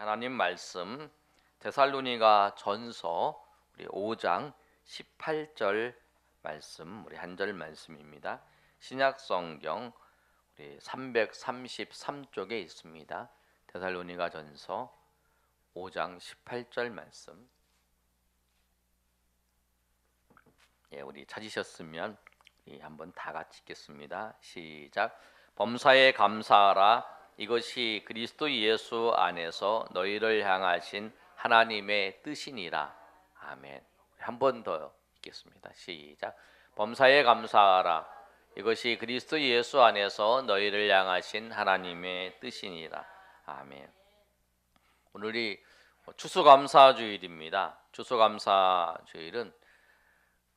하나님 말씀 데살로니가 전서 우리 5장 18절 말씀, 우리 한 절 말씀입니다. 신약 성경 우리 333쪽에 있습니다. 데살로니가 전서 5장 18절 말씀. 우리 찾으셨으면 우리 한번 다 같이 읽겠습니다. 시작. 범사에 감사하라. 이것이 그리스도 예수 안에서 너희를 향하신 하나님의 뜻이니라. 아멘. 한 번 더 읽겠습니다. 시작. 범사에 감사하라. 이것이 그리스도 예수 안에서 너희를 향하신 하나님의 뜻이니라. 아멘. 오늘이 추수감사주일입니다. 추수감사주일은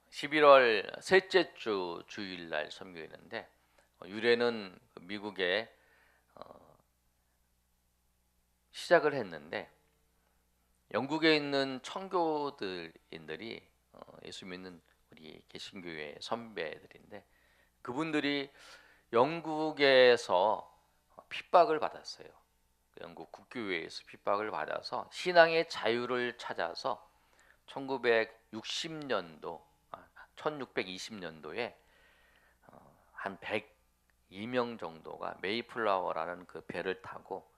11월 셋째 주 주일날 섬기는데, 유래는 미국에 시작을 했는데, 영국에 있는 청교도인들이 예수 믿는 우리 개신교회 선배들인데, 그분들이 영국에서 핍박을 받았어요. 영국 국교회에서 핍박을 받아서 신앙의 자유를 찾아서 1620년도에 한 102명 정도가 메이플라워라는 그 배를 타고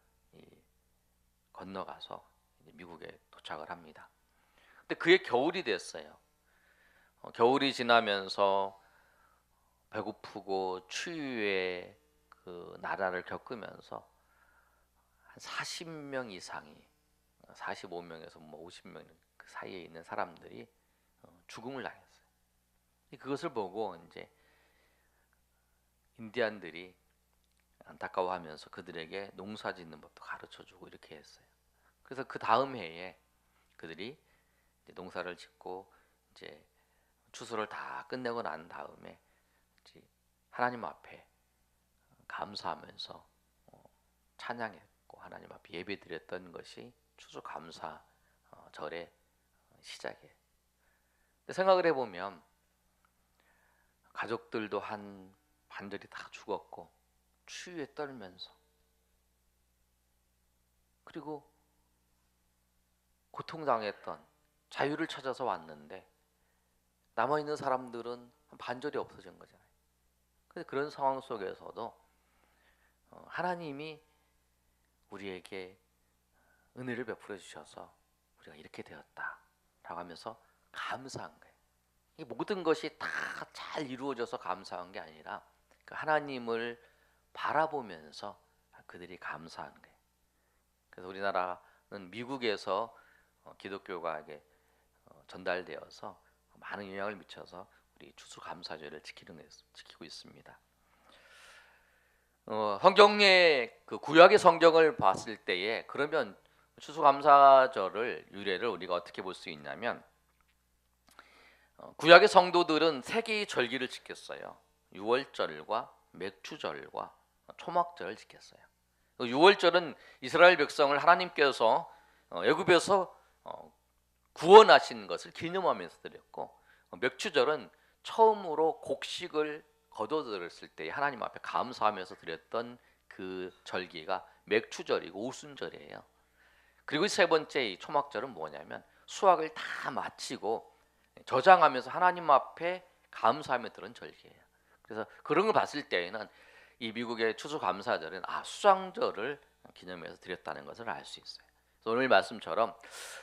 건너가서 미국에 도착을 합니다. 근데 그게 겨울이 됐어요. 겨울이 지나면서 배고프고 추위의 그 나라를 겪으면서 한 40명 이상이, 45명에서 50명 그 사이에 있는 사람들이 죽음을 당했어요. 그것을 보고 이제 인디안들이 안타까워하면서 그들에게 농사 짓는 법도 가르쳐주고 이렇게 했어요. 그래서 그 다음 해에 그들이 이제 농사를 짓고 이제 추수를 다 끝내고 난 다음에 이제 하나님 앞에 감사하면서 찬양했고 하나님 앞에 예배드렸던 것이 추수감사 절의 시작이에요. 근데 생각을 해보면 가족들도 한 반절이 다 죽었고 추위에 떨면서, 그리고 고통당했던, 자유를 찾아서 왔는데 남아있는 사람들은 한 반절이 없어진 거잖아요. 근데 그런 상황 속에서도 하나님이 우리에게 은혜를 베풀어 주셔서 우리가 이렇게 되었다 라고 하면서 감사한 거예요. 이 모든 것이 다 잘 이루어져서 감사한 게 아니라 그 하나님을 바라보면서 그들이 감사한 거예요. 그래서 우리나라는 미국에서 기독교가 전달되어서 많은 영향을 미쳐서 우리 추수감사절을 지키고 있습니다. 성경의 그 구약의 성경을 봤을 때에 그러면 추수감사절을 유래를 우리가 어떻게 볼 수 있냐면, 구약의 성도들은 세 개의 절기를 지켰어요. 유월절과 맥추절과 초막절을 지켰어요. 유월절은 이스라엘 백성을 하나님께서 애굽에서 구원하신 것을 기념하면서 드렸고, 맥추절은 처음으로 곡식을 거둬들였을 때 하나님 앞에 감사하면서 드렸던 그 절기가 맥추절이고 오순절이에요. 그리고 세 번째 이 초막절은 뭐냐면 수확을 다 마치고 저장하면서 하나님 앞에 감사하며 드린 절기예요. 그래서 그런 걸 봤을 때에는 이 미국의 추수감사절은 수장절을 기념해서 드렸다는 것을 알 수 있어요. 그래서 오늘 말씀처럼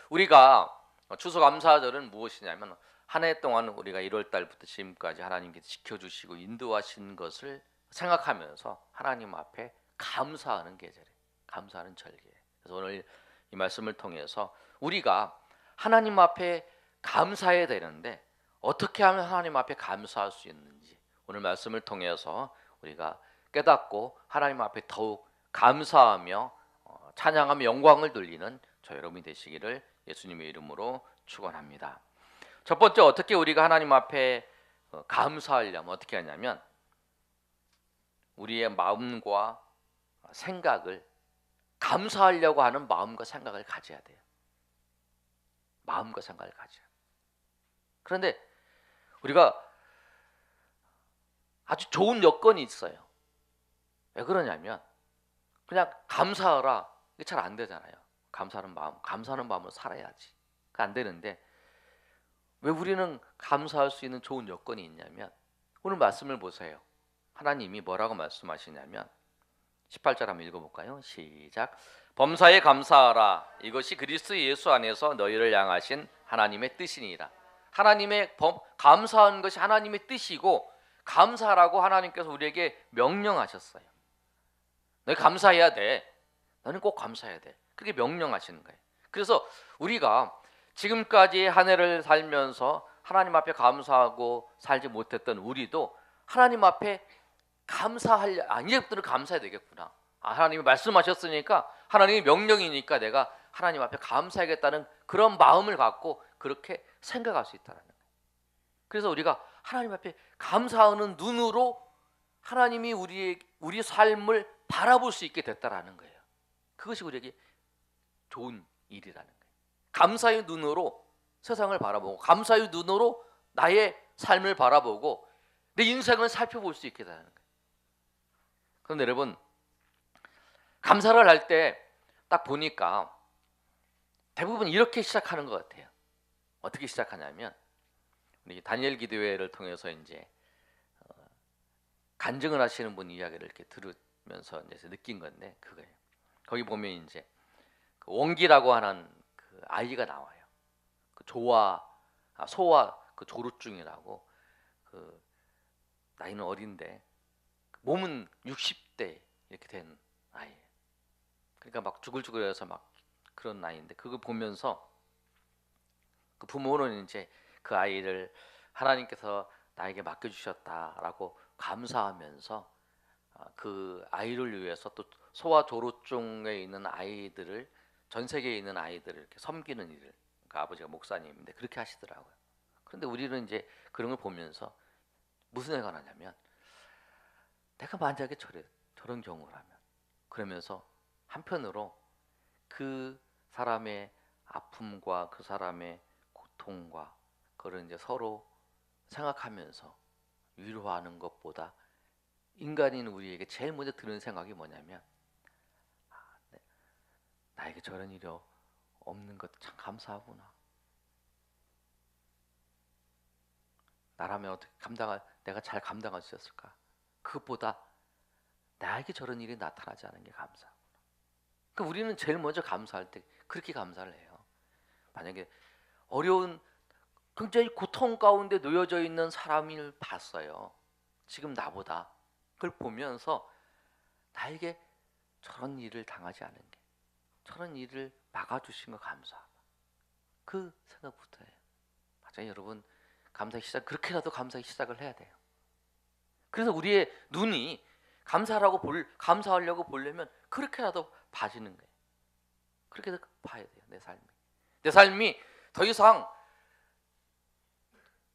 우리가 추수감사절은 무엇이냐면, 한 해 동안 우리가 1월 달부터 지금까지 하나님께서 지켜주시고 인도하신 것을 생각하면서 하나님 앞에 감사하는 계절이에요. 감사하는 절기예요. 그래서 오늘 이 말씀을 통해서 우리가 하나님 앞에 감사해야 되는데 어떻게 하면 하나님 앞에 감사할 수 있는지 오늘 말씀을 통해서 우리가 깨닫고 하나님 앞에 더욱 감사하며 찬양하며 영광을 돌리는 저 여러분이 되시기를 예수님의 이름으로 축원합니다. 첫 번째, 어떻게 우리가 하나님 앞에 감사하려면 어떻게 하냐면, 우리의 마음과 생각을 감사하려고 하는 마음과 생각을 가져야 돼요. 마음과 생각을 가져야. 그런데 우리가 아주 좋은 여건이 있어요. 왜 그러냐면 그냥 감사하라, 이게 잘 안 되잖아요. 감사하는 마음으로 살아야지. 안 되는데 왜 우리는 감사할 수 있는 좋은 여건이 있냐면 오늘 말씀을 보세요. 하나님이 뭐라고 말씀하시냐면 18절 한번 읽어볼까요? 시작. 범사에 감사하라. 이것이 그리스도 예수 안에서 너희를 향하신 하나님의 뜻이니라. 감사하는 것이 하나님의 뜻이고 감사하라고 하나님께서 우리에게 명령하셨어요. 너희 감사해야 돼. 너는 꼭 감사해야 돼. 그렇게 명령하시는 거예요. 그래서 우리가 지금까지 한 해를 살면서 하나님 앞에 감사하고 살지 못했던 우리도 하나님 앞에 이제부터는 감사해야 되겠구나. 하나님이 말씀하셨으니까 하나님의 명령이니까 내가 하나님 앞에 감사하겠다는 그런 마음을 갖고 그렇게 생각할 수 있다는 거예요. 그래서 우리가 하나님 앞에 감사하는 눈으로 하나님이 우리 삶을 바라볼 수 있게 됐다라는 거예요. 그것이 우리에게 좋은 일이라는 거예요. 감사의 눈으로 세상을 바라보고 감사의 눈으로 나의 삶을 바라보고 내 인생을 살펴볼 수 있게 되는 거예요. 그런데 여러분 감사를 할 때 딱 보니까 대부분 이렇게 시작하는 것 같아요. 어떻게 시작하냐면 우리 다니엘 기도회를 통해서 이제 간증을 하시는 분 이야기를 이렇게 들으면서 이제 느낀 건데 그거예요. 거기 보면 이제 그 원기라고 하는 그 아이가 나와요. 그 소아 그 조루증이라고 그 나이는 어린데 몸은 60대 이렇게 된 아이예요. 그러니까 막 주글주글해서 막 그런 나이인데 그걸 보면서 그 부모는 이제 그 아이를 하나님께서 나에게 맡겨주셨다라고 감사하면서 그 아이를 위해서 또 소아 조루증에 있는 아이들을 전 세계에 있는 아이들을 이렇게 섬기는 일을 그 아버지가 목사님인데 그렇게 하시더라고요. 그런데 우리는 이제 그런 걸 보면서 무슨 생각을 하냐면 내가 만약에 저런 경우라면 그러면서 한편으로 그 사람의 아픔과 그 사람의 고통과 그걸 이제 서로 생각하면서 위로하는 것보다 인간인 우리에게 제일 먼저 드는 생각이 뭐냐면 나에게 저런 일이 없는 것 참 감사하구나. 나라면 어떻게 내가 잘 감당할 수 있었을까? 그것보다 나에게 저런 일이 나타나지 않은 게 감사하구나. 그러니까 우리는 제일 먼저 감사할 때 그렇게 감사를 해요. 만약에 어려운 굉장히 고통 가운데 놓여져 있는 사람을 봤어요. 지금 나보다 그걸 보면서 나에게 저런 일을 당하지 않은 게 저런 일을 막아주신 거 감사하다. 그 생각부터 해요. 맞아요, 여러분. 그렇게라도 감사의 시작을 해야 돼요. 그래서 우리의 눈이 감사하려고 보려면 그렇게라도 봐지는 거예요. 그렇게 봐야 돼요. 내 삶이 더 이상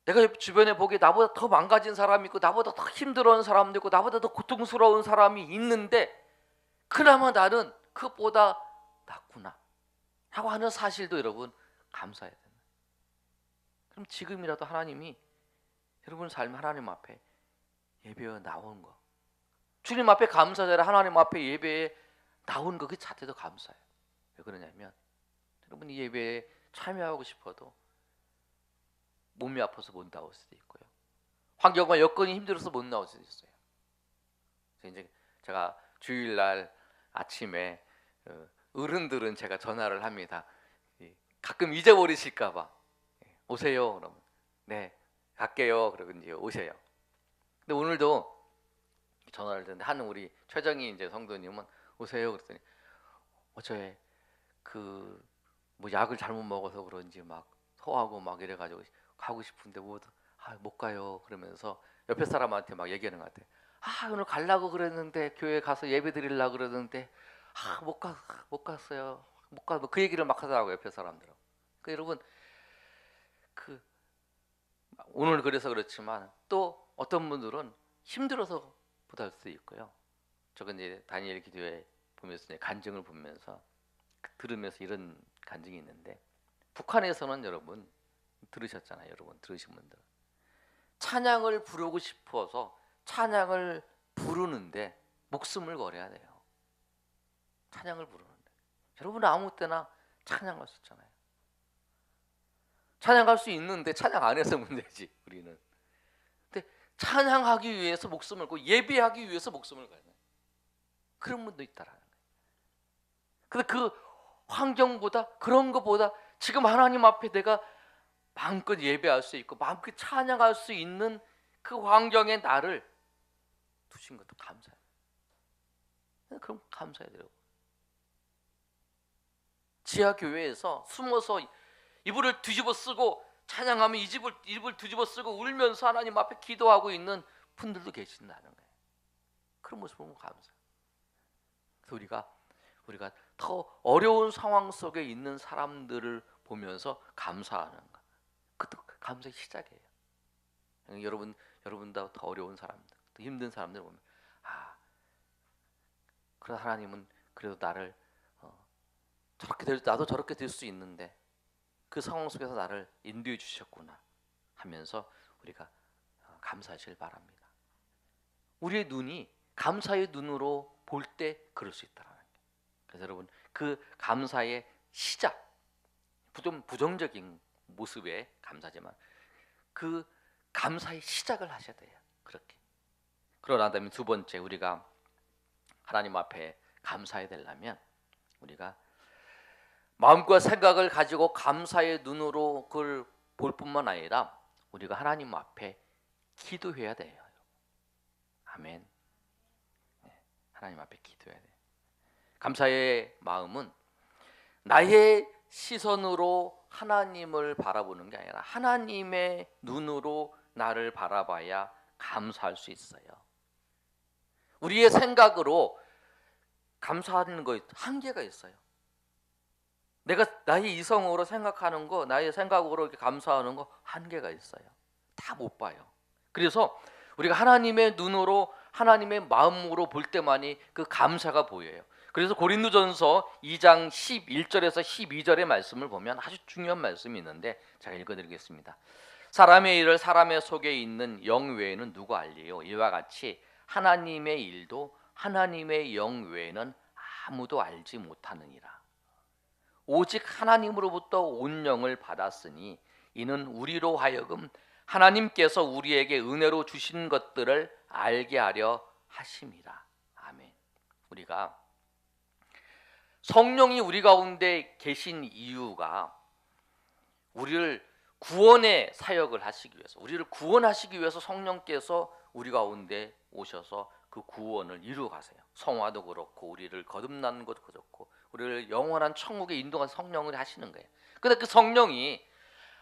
내가 주변에 보기에 나보다 더 망가진 사람이 있고 나보다 더 힘들어하는 사람도 있고 나보다 더 고통스러운 사람이 있는데 그나마 나는 그것보다 낫구나 하고 하는 사실도 여러분 감사해야 됩니다. 그럼 지금이라도 하나님이 여러분 삶 하나님 앞에 예배에 나온 거 주님 앞에 감사드려 하나님 앞에 예배에 나온 거 그 자체도 감사해요. 왜 그러냐면 여러분 이 예배에 참여하고 싶어도 몸이 아파서 못 나올 수도 있고요. 환경과 여건이 힘들어서 못 나올 수도 있어요. 이제 제가 주일날 아침에 어른들은 제가 전화를 합니다. 가끔 잊어버리실까봐 오세요. 그러면 네 갈게요. 그러고 이제 오세요. 근데 오늘도 전화를 했는데 한 우리 최정희 이제 성도님은 오세요. 그랬더니 어제 그 뭐 약을 잘못 먹어서 그런지 막 토하고 막 이래가지고 가고 싶은데 못 가요. 그러면서 옆에 사람한테 막 얘기하는 것 같아. 오늘 가려고 그랬는데 교회 가서 예배 드리려고 그러는데 못 갔어요. 못 가. 그 얘기를 막 하더라고요. 옆에 사람들은. 그 여러분 그 오늘 그래서 그렇지만 또 어떤 분들은 힘들어서 못할 수도 있고요. 저건 이제 다니엘 기도회 보면서 이제 간증을 보면서 들으면서 이런 간증이 있는데 북한에서는 여러분 들으셨잖아요. 여러분 들으신 분들 찬양을 부르고 싶어서 찬양을 부르는데 목숨을 걸어야 돼요. 찬양을 부르는데 여러분 아무 때나 찬양할 수 있잖아요. 찬양할 수 있는데 찬양 안 해서 문제지 우리는. 근데 찬양하기 위해서 목숨을 걸고 예배하기 위해서 목숨을 걸어요. 그런 분도 있다라는 거예요. 근데 그 환경보다 그런 것보다 지금 하나님 앞에 내가 마음껏 예배할 수 있고 마음껏 찬양할 수 있는 그 환경에 나를 두신 것도 감사해요. 그럼 감사해야 돼요. 지하 교회에서 숨어서 이불을 뒤집어 쓰고 찬양하면 이불 뒤집어 쓰고 울면서 하나님 앞에 기도하고 있는 분들도 계신다는 거예요. 그런 모습을 보면 감사해요. 그래서 우리가 더 어려운 상황 속에 있는 사람들을 보면서 감사하는 것. 그것도 감사의 시작이에요. 여러분보다 더 어려운 사람들, 더 힘든 사람들 보면 그런 하나님은 그래도 나를 나도 저렇게 될 수 있는데 그 상황 속에서 나를 인도해 주셨구나 하면서 우리가 감사하시길 바랍니다. 우리의 눈이 감사의 눈으로 볼 때 그럴 수 있다는 거예요. 그래서 여러분 그 감사의 시작, 좀 부정적인 모습의 감사지만 그 감사의 시작을 하셔야 돼요. 그렇게. 그러나 다음에 두 번째 우리가 하나님 앞에 감사해야 되려면 우리가 마음과 생각을 가지고 감사의 눈으로 그걸 볼 뿐만 아니라 우리가 하나님 앞에 기도해야 돼요. 아멘. 하나님 앞에 기도해야 돼요. 감사의 마음은 나의 시선으로 하나님을 바라보는 게 아니라 하나님의 눈으로 나를 바라봐야 감사할 수 있어요. 우리의 생각으로 감사하는 거 한계가 있어요. 내가 나의 이성으로 생각하는 거, 나의 생각으로 이렇게 감사하는 거 한계가 있어요. 다 못 봐요. 그래서 우리가 하나님의 눈으로 하나님의 마음으로 볼 때만이 그 감사가 보여요. 그래서 고린도전서 2장 11절에서 12절의 말씀을 보면 아주 중요한 말씀이 있는데 제가 읽어드리겠습니다. 사람의 일을 사람의 속에 있는 영 외에는 누가 알리요? 이와 같이 하나님의 일도 하나님의 영 외에는 아무도 알지 못하느니라. 오직 하나님으로부터 온 영을 받았으니 이는 우리로 하여금 하나님께서 우리에게 은혜로 주신 것들을 알게 하려 하심이라. 아멘. 우리가 성령이 우리 가운데 계신 이유가 우리를 구원의 사역을 하시기 위해서, 우리를 구원하시기 위해서 성령께서 우리 가운데 오셔서 그 구원을 이루어 가세요. 성화도 그렇고 우리를 거듭나는 것도 그렇고 우리를 영원한 천국에 인도하는 성령을 하시는 거예요. 그런데 그 성령이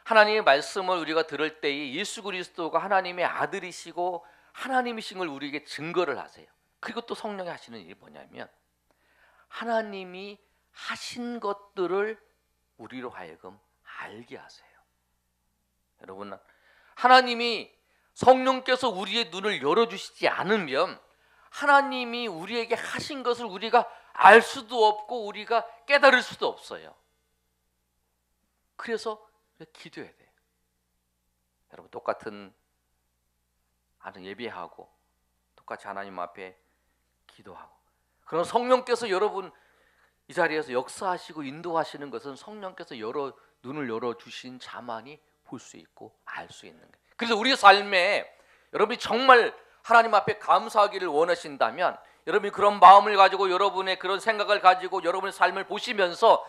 하나님의 말씀을 우리가 들을 때에 예수 그리스도가 하나님의 아들이시고 하나님이신 걸 우리에게 증거를 하세요. 그리고 또 성령이 하시는 일이 뭐냐면 하나님이 하신 것들을 우리로 하여금 알게 하세요. 여러분, 하나님이 성령께서 우리의 눈을 열어주시지 않으면 하나님이 우리에게 하신 것을 우리가 알 수도 없고 우리가 깨달을 수도 없어요. 그래서 기도해야 돼요. 여러분 똑같은 예배하고 똑같이 하나님 앞에 기도하고 그럼 성령께서 여러분 이 자리에서 역사하시고 인도하시는 것은 성령께서 눈을 열어주신 자만이 볼 수 있고 알 수 있는 거예요. 그래서 우리 삶에 여러분이 정말 하나님 앞에 감사하기를 원하신다면 여러분이 그런 마음을 가지고 여러분의 그런 생각을 가지고 여러분의 삶을 보시면서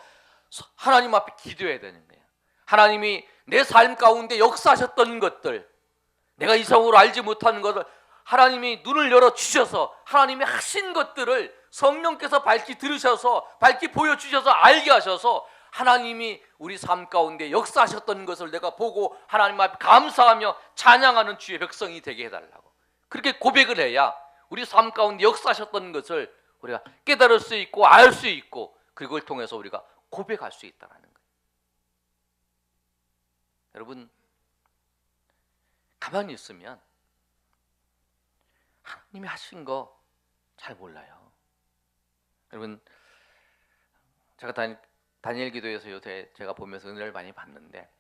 하나님 앞에 기도해야 되는 거예요. 하나님이 내 삶 가운데 역사하셨던 것들, 내가 이성으로 알지 못하는 것을 하나님이 눈을 열어주셔서 하나님이 하신 것들을 성령께서 밝히 들으셔서 밝히 보여주셔서 알게 하셔서 하나님이 우리 삶 가운데 역사하셨던 것을 내가 보고 하나님 앞에 감사하며 찬양하는 주의 백성이 되게 해달라고 그렇게 고백을 해야 우리 삶 가운데 역사하셨던 것을 우리가 깨달을 수 있고 알 수 있고 그걸 통해서 우리가 고백할 수 있다는 거예요. 여러분 가만히 있으면 하나님이 하신 거 잘 몰라요. 여러분 제가 다니엘 기도에서 요새 제가 보면서 은혜를 많이 받는데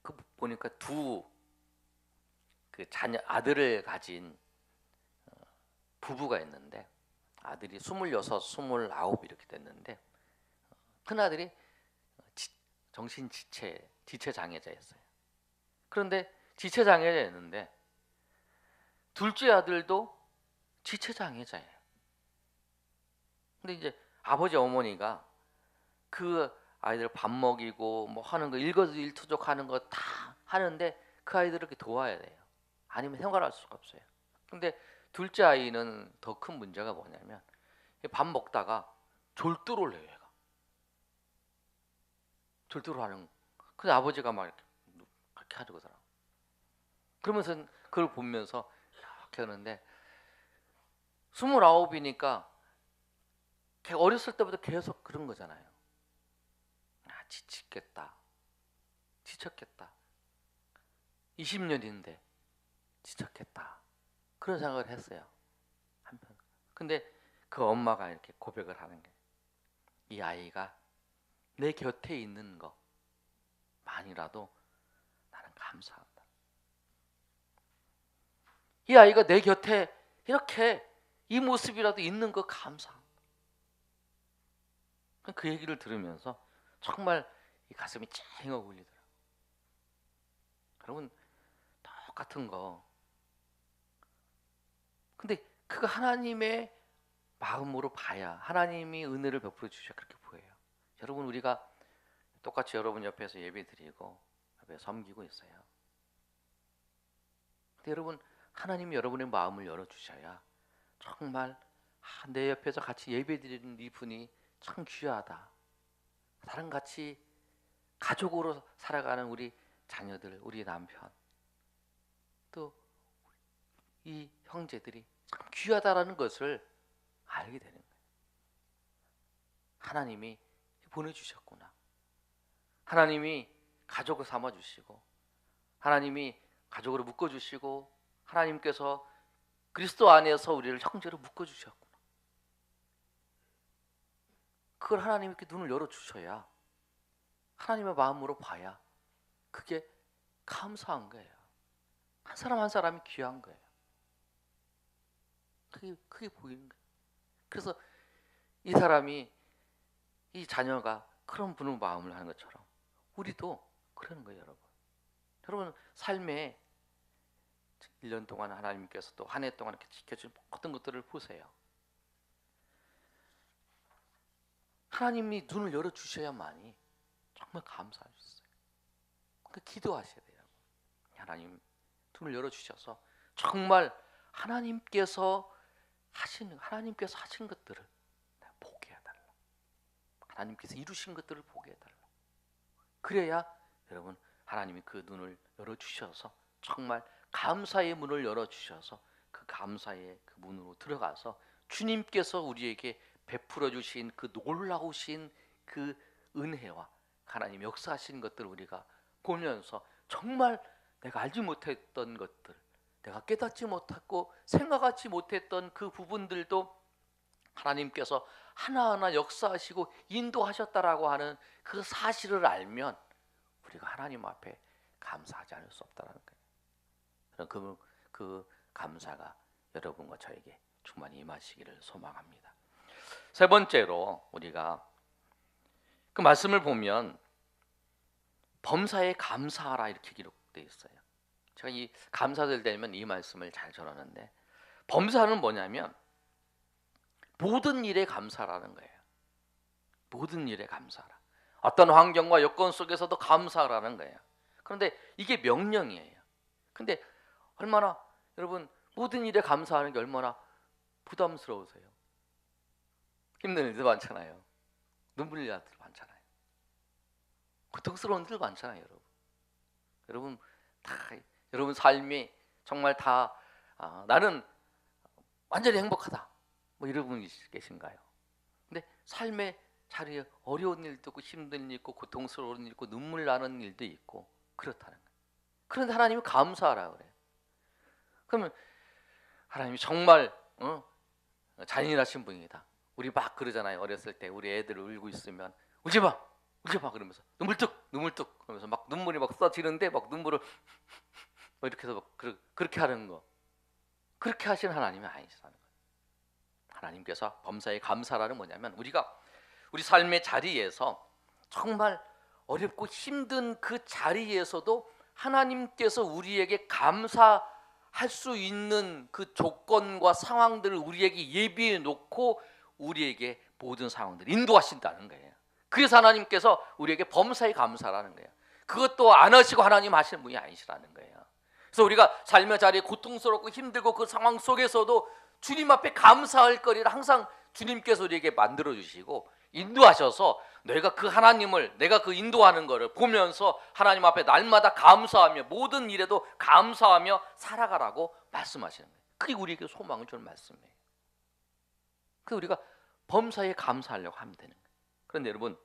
그 보니까 그 자녀 아들을 가진 부부가 있는데 아들이 26, 29 이렇게 됐는데 큰 아들이 정신 지체 장애자였어요. 그런데 지체 장애자였는데 둘째 아들도 지체 장애자예요. 근데 이제 아버지 어머니가 그 아이들 밥 먹이고 뭐 하는 거 일거수일투족 하는 거 다 하는데 그 아이들을 이렇게 도와야 돼요. 아니면 생활할 수가 없어요. 근데 둘째 아이는 더 큰 문제가 뭐냐면 밥 먹다가 졸도를 해요. 얘가. 졸도를 하는. 근데 아버지가 막 이렇게 하더라고요. 그러면서 그걸 보면서 이렇게 하는데 29이니까 어렸을 때부터 계속 그런 거잖아요. 지쳤겠다. 20년인데 지쳤겠다. 그런 생각을 했어요. 한편. 근데 그 엄마가 이렇게 고백을 하는 게 이 아이가 내 곁에 있는 것만이라도 나는 감사한다. 이 아이가 내 곁에 이렇게 이 모습이라도 있는 거 감사한다. 그 얘기를 들으면서 정말 이 가슴이 찡하고 울리더라고요. 여러분 똑같은 거. 근데 그거 하나님의 마음으로 봐야 하나님이 은혜를 베풀어 주셔야 그렇게 보여요. 여러분 우리가 똑같이 여러분 옆에서 예배드리고 옆에 섬기고 있어요. 근데 여러분 하나님이 여러분의 마음을 열어주셔야 정말 내 옆에서 같이 예배드리는 이분이 참 귀하다. 나랑 같이 가족으로 살아가는 우리 자녀들, 우리 남편, 또 이 형제들이 참 귀하다라는 것을 알게 되는 거예요. 하나님이 보내주셨구나. 하나님이 가족을 삼아주시고 하나님이 가족으로 묶어주시고 하나님께서 그리스도 안에서 우리를 형제로 묶어주셨구나. 그걸 하나님께 눈을 열어주셔야 하나님의 마음으로 봐야 그게 감사한 거예요. 한 사람 한 사람이 귀한 거예요. 그게 보이는 거예요. 그래서 이 사람이 이 자녀가 그런 분의 마음을 하는 것처럼 우리도 그러는 거예요. 여러분 삶에 1년 동안 하나님께서 또 한 해 동안 이렇게 지켜준 모든 것들을 보세요. 하나님이 눈을 열어주셔야만이 정말 감사하셨어요. 그 기도하셔야 돼요. 하나님 눈을 열어주셔서 정말 하나님께서 하신 것들을 보게 해달라. 하나님께서 이루신 것들을 보게 해달라. 그래야 여러분 하나님이 그 눈을 열어주셔서 정말 감사의 문을 열어주셔서 그 감사의 그 문으로 들어가서 주님께서 우리에게 베풀어 주신 그 놀라우신 그 은혜와 하나님 역사하신 것들을 우리가 보면서 정말 내가 알지 못했던 것들, 내가 깨닫지 못했고 생각하지 못했던 그 부분들도 하나님께서 하나하나 역사하시고 인도하셨다라고 하는 그 사실을 알면 우리가 하나님 앞에 감사하지 않을 수 없다는 거예요. 그 감사가 여러분과 저에게 충만히 임하시기를 소망합니다. 세 번째로 우리가 그 말씀을 보면 범사에 감사하라 이렇게 기록되어 있어요. 제가 이 감사절 되면 이 말씀을 잘 전하는데 범사는 뭐냐면 모든 일에 감사라는 거예요. 모든 일에 감사하라. 어떤 환경과 여건 속에서도 감사하라는 거예요. 그런데 이게 명령이에요. 근데 얼마나 여러분 모든 일에 감사하는 게 얼마나 부담스러우세요? 힘든 일들 많잖아요. 눈물 흘리는 일들 많잖아요. 고통스러운 일들 많잖아요, 여러분. 여러분 다 여러분 삶이 정말 다 나는 완전히 행복하다. 뭐 이런 분이 계신가요? 근데 삶의 자리에 어려운 일도 있고 힘든 일 있고 고통스러운 일 있고 눈물 나는 일도 있고 그렇다는 거예요. 그런데 하나님이 감사하라 그래요. 그러면 하나님이 정말 잔인하신 분이다. 우리 막 그러잖아요. 어렸을 때 우리 애들 울고 있으면 울지 마 그러면서 눈물뚝 그러면서 막 눈물이 막 쏟아지는데 막 눈물을 이렇게 해서 막 그렇게 하는 거. 그렇게 하시는 하나님이 아니시라는 거예요. 하나님께서 범사에 감사라는 뭐냐면 우리 삶의 자리에서 정말 어렵고 힘든 그 자리에서도 하나님께서 우리에게 감사할 수 있는 그 조건과 상황들을 우리에게 예비해 놓고 우리에게 모든 상황들을 인도하신다는 거예요. 그래서 하나님께서 우리에게 범사에 감사라는 거예요. 그것도 안 하시고 하나님 하시는 분이 아니시라는 거예요. 그래서 우리가 삶의 자리에 고통스럽고 힘들고 그 상황 속에서도 주님 앞에 감사할 거리를 항상 주님께서 우리에게 만들어 주시고 인도하셔서 내가 그 하나님을, 내가 그 인도하는 것을 보면서 하나님 앞에 날마다 감사하며 모든 일에도 감사하며 살아가라고 말씀하시는 거예요. 그게 우리에게 소망을 주는 말씀이에요. 그래서 우리가 범사에 감사하려고 하면 되는 거예요. 그런데 여러분,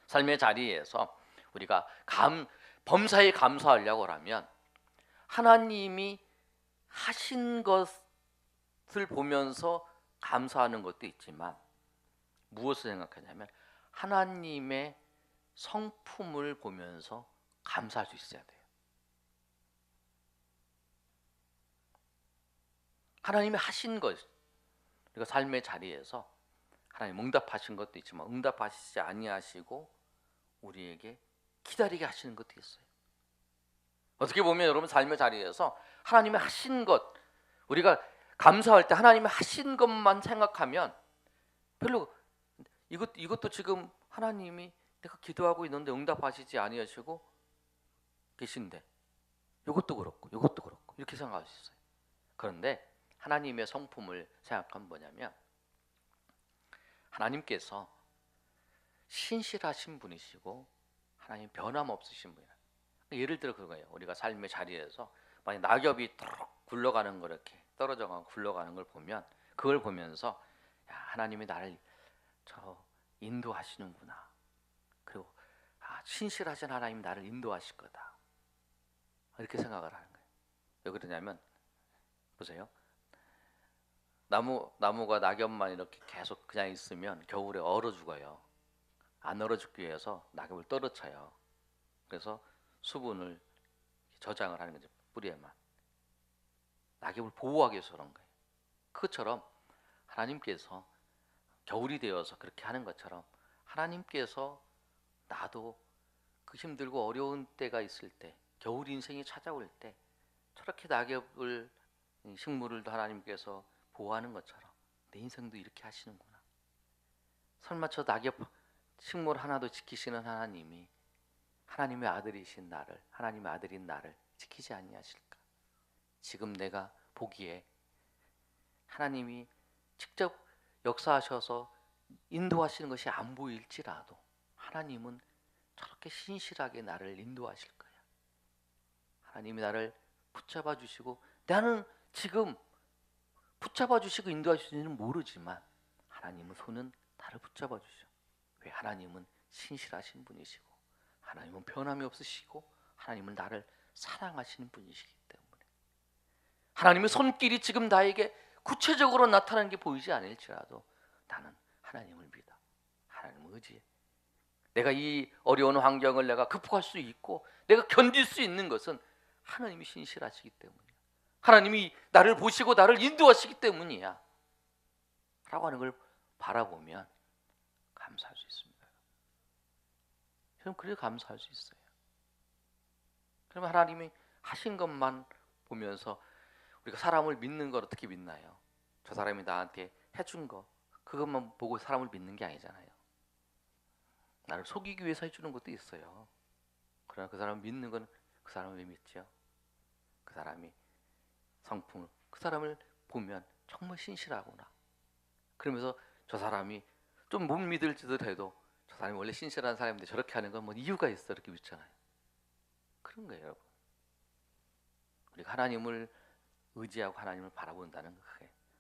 삶의 자리에서 우리가 범사에 감사하려고 하면 하나님이 하신 것을 보면서 감사하는 것도 있지만 무엇을 생각하냐면 하나님의 성품을 보면서 감사할 수 있어야 돼요. 하나님이 하신 것, 우리가 삶의 자리에서 하나님 응답하신 것도 있지만 응답하시지 아니하시고 우리에게 기다리게 하시는 것도 있어요. 어떻게 보면 여러분 삶의 자리에서 하나님이 하신 것, 우리가 감사할 때 하나님이 하신 것만 생각하면 별로 이것도 지금 하나님이 내가 기도하고 있는데 응답하시지 아니하시고 계신데 이것도 그렇고 이렇게 생각할 수 있어요. 그런데 하나님의 성품을 생각하면 뭐냐면 하나님께서 신실하신 분이시고 하나님 변함없으신 분이에요. 예를 들어 그거예요. 우리가 삶의 자리에서 만약 낙엽이 굴러가는 거 이렇게 떨어져가고 굴러가는 걸 보면 그걸 보면서 야, 하나님이 나를 인도하시는구나. 그리고 신실하신 하나님이 나를 인도하실 거다. 이렇게 생각을 하는 거예요. 왜 그러냐면 보세요. 나무가 낙엽만 이렇게 계속 그냥 있으면 겨울에 얼어 죽어요. 안 얼어 죽기 위해서 낙엽을 떨어쳐요. 그래서 수분을 저장을 하는 거죠. 뿌리에만. 낙엽을 보호하기 위해서 그런 거예요. 그것처럼 하나님께서 겨울이 되어서 그렇게 하는 것처럼 하나님께서 나도 그 힘들고 어려운 때가 있을 때 겨울 인생이 찾아올 때 저렇게 낙엽을 식물을 하나님께서 보호하는 것처럼 내 인생도 이렇게 하시는구나. 설마 저 낙엽 식물 하나도 지키시는 하나님이 하나님의 아들이신 나를, 하나님의 아들인 나를 지키지 아니하실까? 지금 내가 보기에 하나님이 직접 역사하셔서 인도하시는 것이 안 보일지라도 하나님은 저렇게 신실하게 나를 인도하실 거야. 하나님이 나를 붙잡아 주시고 나는 지금 붙잡아 주시고 인도하시는지는 모르지만 하나님의 손은 나를 붙잡아 주셔. 왜? 하나님은 신실하신 분이시고 하나님은 변함이 없으시고 하나님은 나를 사랑하시는 분이시기 때문에 하나님의 손길이 지금 나에게 구체적으로 나타나는 게 보이지 않을지라도 나는 하나님을 믿어. 하나님을 의지해. 내가 이 어려운 환경을 내가 극복할 수 있고 내가 견딜 수 있는 것은 하나님이 신실하시기 때문이야. 하나님이 나를 보시고 나를 인도하시기 때문이야 라고 하는 걸 바라보면 감사할 수 있습니다. 저는 그래서 감사할 수 있어요. 그러면 하나님이 하신 것만 보면서 우리가 사람을 믿는 걸 어떻게 믿나요? 저 사람이 나한테 해준 거 그것만 보고 사람을 믿는 게 아니잖아요. 나를 속이기 위해서 해주는 것도 있어요. 그러나 그 사람을 믿는 건 그 사람을 왜 믿죠? 그 사람이 성품을, 그 사람을 보면 정말 신실하구나. 그러면서 저 사람이 좀 못 믿을지도 해도 저 사람이 원래 신실한 사람인데 저렇게 하는 건 뭐 이유가 있어 이렇게 믿잖아요. 그런 거예요, 여러분. 우리가 하나님을 의지하고 하나님을 바라본다는 거,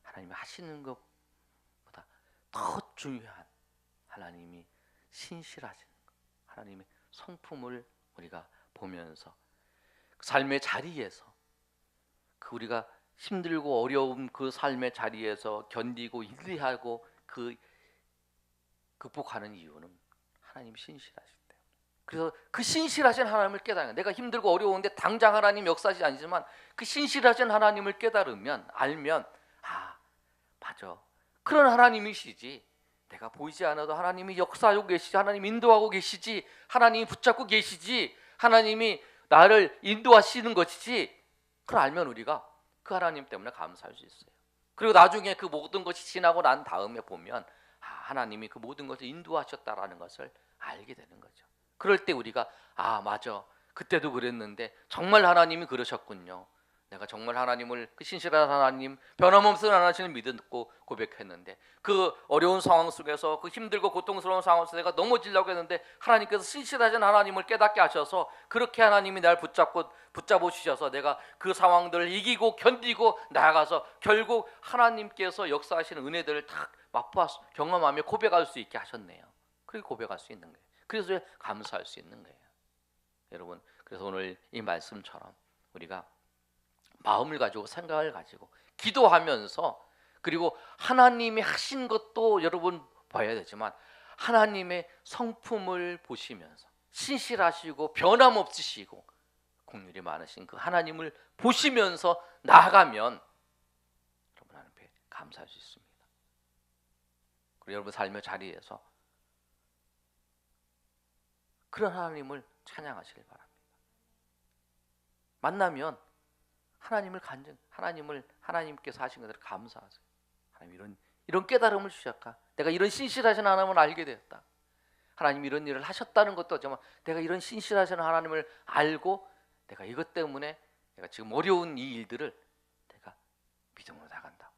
하나님이 하시는 것보다 더 중요한 하나님이 신실하신 것, 하나님의 성품을 우리가 보면서 삶의 자리에서 그 우리가 힘들고 어려운 그 삶의 자리에서 견디고 인내하고 그 극복하는 이유는 하나님 신실하실 때. 그래서 그 신실하신 하나님을 깨달으면 내가 힘들고 어려운데 당장 하나님 역사하지 않지만 그 신실하신 하나님을 깨달으면 알면 맞아. 그런 하나님이시지, 내가 보이지 않아도 하나님이 역사하고 계시지, 하나님이 인도하고 계시지, 하나님이 붙잡고 계시지, 하나님이 나를 인도하시는 것이지, 그걸 알면 우리가 그 하나님 때문에 감사할 수 있어요. 그리고 나중에 그 모든 것이 지나고 난 다음에 보면 하나님이 그 모든 것을 인도하셨다라는 것을 알게 되는 거죠. 그럴 때 우리가 맞아, 그때도 그랬는데 정말 하나님이 그러셨군요. 내가 정말 하나님을, 그 신실한 하나님, 변함없는 하나님을 믿고 고백했는데 그 어려운 상황 속에서, 그 힘들고 고통스러운 상황 속에서 내가 넘어지려고 했는데 하나님께서 신실하신 하나님을 깨닫게 하셔서 그렇게 하나님이 날 붙잡아 주셔서 내가 그 상황들을 이기고 견디고 나아가서 결국 하나님께서 역사하시는 은혜들을 다 맛보아 경험하며 고백할 수 있게 하셨네요. 그렇게 고백할 수 있는 거예요. 그래서 감사할 수 있는 거예요. 여러분, 그래서 오늘 이 말씀처럼 우리가 마음을 가지고, 생각을 가지고 기도하면서, 그리고 하나님이 하신 것도 여러분 봐야 되지만 하나님의 성품을 보시면서 신실하시고 변함없으시고 긍휼이 많으신 그 하나님을 보시면서 나아가면 여러분 앞에 감사할 수 있습니다. 그리고 여러분 삶의 자리에서 그런 하나님을 찬양하시길 바랍니다. 만나면 하나님께서 하신 것을 감사하세요. 하나님 이런 깨달음을 주셨다. 내가 이런 신실하신 하나님을 알게 되었다. 하나님 이런 일을 하셨다는 것도 정말 내가 이런 신실하신 하나님을 알고 내가 이것 때문에 내가 지금 어려운 이 일들을 내가 믿음으로 나간다.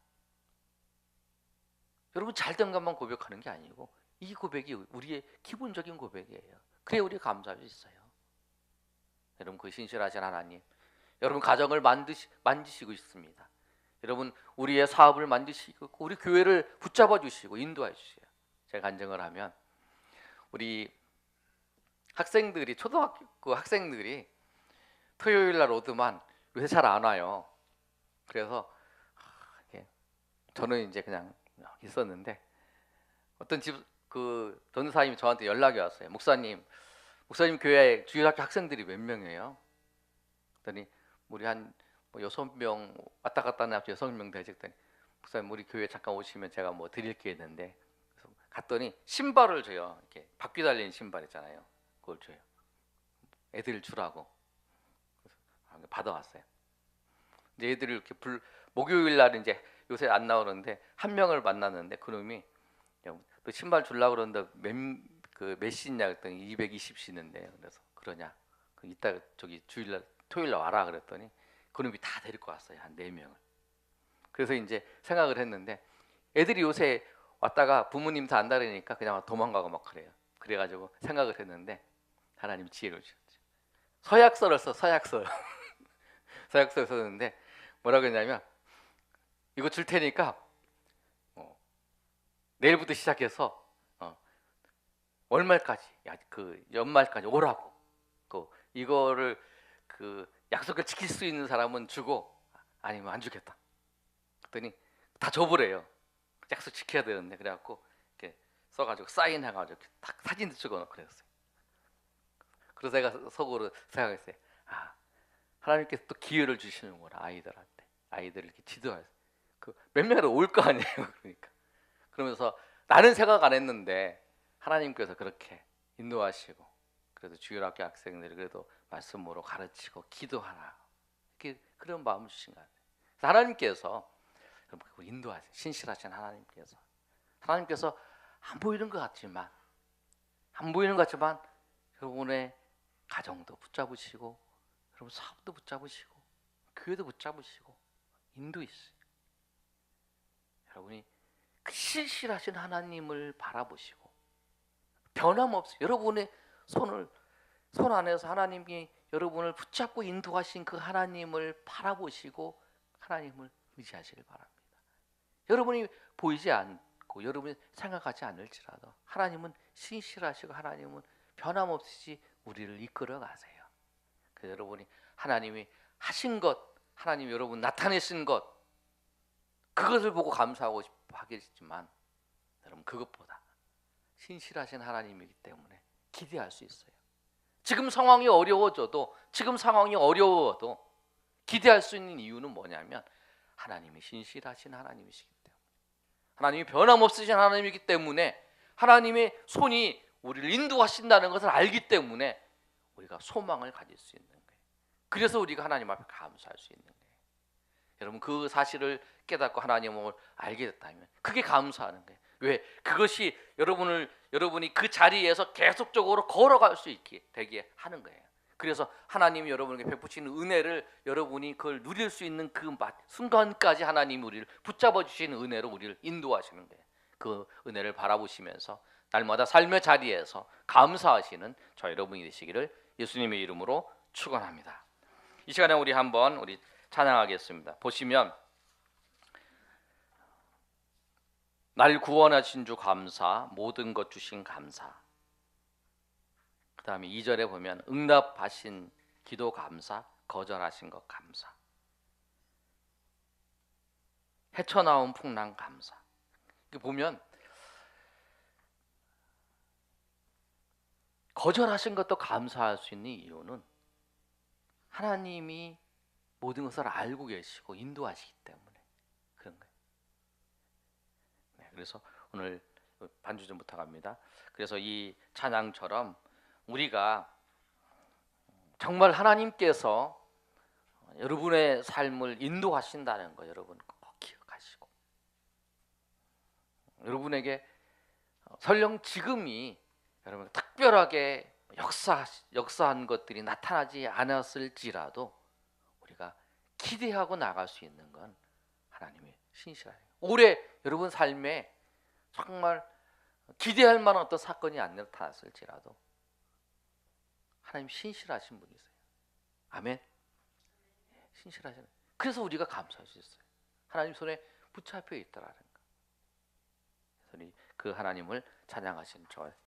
여러분 잘된 것만 고백하는 게 아니고 이 고백이 우리의 기본적인 고백이에요. 그래야 우리가 감사할 수 있어요. 여러분 그 신실하신 하나님, 여러분 가정을 만지시고 있습니다. 여러분 우리의 사업을 만지시고 우리 교회를 붙잡아 주시고 인도해 주세요. 제가 간증을 하면 우리 학생들이, 초등학교 학생들이 토요일 날 오더만 요새 잘 안 와요. 그래서 저는 이제 그냥 있었는데 어떤 그 전사님이 저한테 연락이 왔어요. 목사님 교회 주일학교 학생들이 몇 명이에요? 그랬더니 우리 한 6명 왔다 갔다 하는 6명 되지. 그랬더니 목사님 우리 교회 잠깐 오시면 제가 뭐 드릴 게 있는데, 그래서 갔더니 신발을 줘요. 이렇게 바퀴 달린 신발 있잖아요. 그걸 줘요. 애들 주라고. 그래서 받아왔어요. 이제 애들이 이렇게 목요일 날 이제 요새 안 나오는데 한 명을 만났는데 그놈이 너 신발 주려고 그러는데 몇 시냐 그랬더니 220시는데, 그래서 그러냐? 이따 저기 토요일 날 와라 그랬더니 그놈이 다 데리고 왔어요. 한 4명을. 그래서 이제 생각을 했는데 애들이 요새 왔다가 부모님 다 안다르니까 그냥 도망가고 막 그래요. 그래가지고 생각을 했는데 하나님 지혜를 주셨죠. 서약서를 써, 서약서. 서약서를 썼는데 뭐라고 했냐면 이거 줄 테니까 내일부터 시작해서 월말까지, 그 연말까지 오라고. 이거를 그 약속을 지킬 수 있는 사람은 주고 아니면 안 주겠다. 그랬더니 다 줘버려요. 약속 지켜야 되는데. 그래갖고 이렇게 써가지고 사인해가지고 딱 사진도 찍어놓고 그랬어요. 그래서 제가 속으로 생각했어요. 하나님께서 또 기회를 주시는구나. 아이들을 이렇게 지도할 몇 명이라도 올 거 아니에요. 그러니까 그러면서 나는 생각 안 했는데 하나님께서 그렇게 인도하시고, 그래도 주일학교 학생들이 그래도 말씀으로 가르치고 기도하라, 이렇게 그런 마음을 주신 것 같아요. 하나님께서 인도하세요. 신실하신 하나님께서 안 보이는 것 같지만 여러분의 가정도 붙잡으시고 여러분 사업도 붙잡으시고 교회도 붙잡으시고 인도했어요. 여러분이 그 신실하신 하나님을 바라보시고 변함없이 여러분의 손 안에서 하나님이 여러분을 붙잡고 인도하신 그 하나님을 바라보시고 하나님을 의지하시길 바랍니다. 여러분이 보이지 않고 여러분이 생각하지 않을지라도 하나님은 신실하시고 하나님은 변함없이 우리를 이끌어 가세요. 그래서 여러분이 하나님이 하신 것, 하나님 여러분 나타내신 것, 그것을 보고 감사하고 하겠지만 여러분 그것보다 신실하신 하나님이기 때문에 기대할 수 있어요. 지금 상황이 어려워도 기대할 수 있는 이유는 뭐냐면 하나님이 신실하신 하나님이시기 때문에, 하나님이 변함없으신 하나님이기 때문에 하나님의 손이 우리를 인도하신다는 것을 알기 때문에 우리가 소망을 가질 수 있는 거예요. 그래서 우리가 하나님 앞에 감사할 수 있는 거예요. 여러분 그 사실을 깨닫고 하나님을 알게 됐다면 그게 감사하는 거예요. 왜? 그것이 여러분이 그 자리에서 계속적으로 걸어갈 수 있게 되게 하는 거예요. 그래서 하나님이 여러분에게 베푸시는 은혜를 여러분이 그걸 누릴 수 있는 그 순간까지 하나님이 우리를 붙잡아 주시는 은혜로 우리를 인도하시는 거예요. 그 은혜를 바라보시면서 날마다 삶의 자리에서 감사하시는 저 여러분이 되시기를 예수님의 이름으로 축원합니다. 이 시간에 우리 찬양하겠습니다. 보시면 날 구원하신 주 감사, 모든 것 주신 감사. 그 다음에 2절에 보면 응답하신 기도 감사, 거절하신 것 감사. 헤쳐나온 풍랑 감사. 보면 거절하신 것도 감사할 수 있는 이유는 하나님이 모든 것을 알고 계시고 인도하시기 때문에 그런 거예요. 네, 그래서 오늘 반주 좀 부탁합니다. 그래서 이 찬양처럼 우리가 정말 하나님께서 여러분의 삶을 인도하신다는 거 여러분 꼭 기억하시고, 여러분에게 설령 지금이 여러분 특별하게 역사한 것들이 나타나지 않았을지라도 우리가 기대하고 나갈 수 있는 건 하나님의 신실하예요. 올해 여러분 삶에 정말 기대할 만한 어떤 사건이 안 나타났을지라도 하나님 신실하신 분이세요. 아멘. 신실하시는. 그래서 우리가 감사할 수 있어요. 하나님 손에 붙잡혀 있더라는 거. 그래서 그 하나님을 찬양하신 저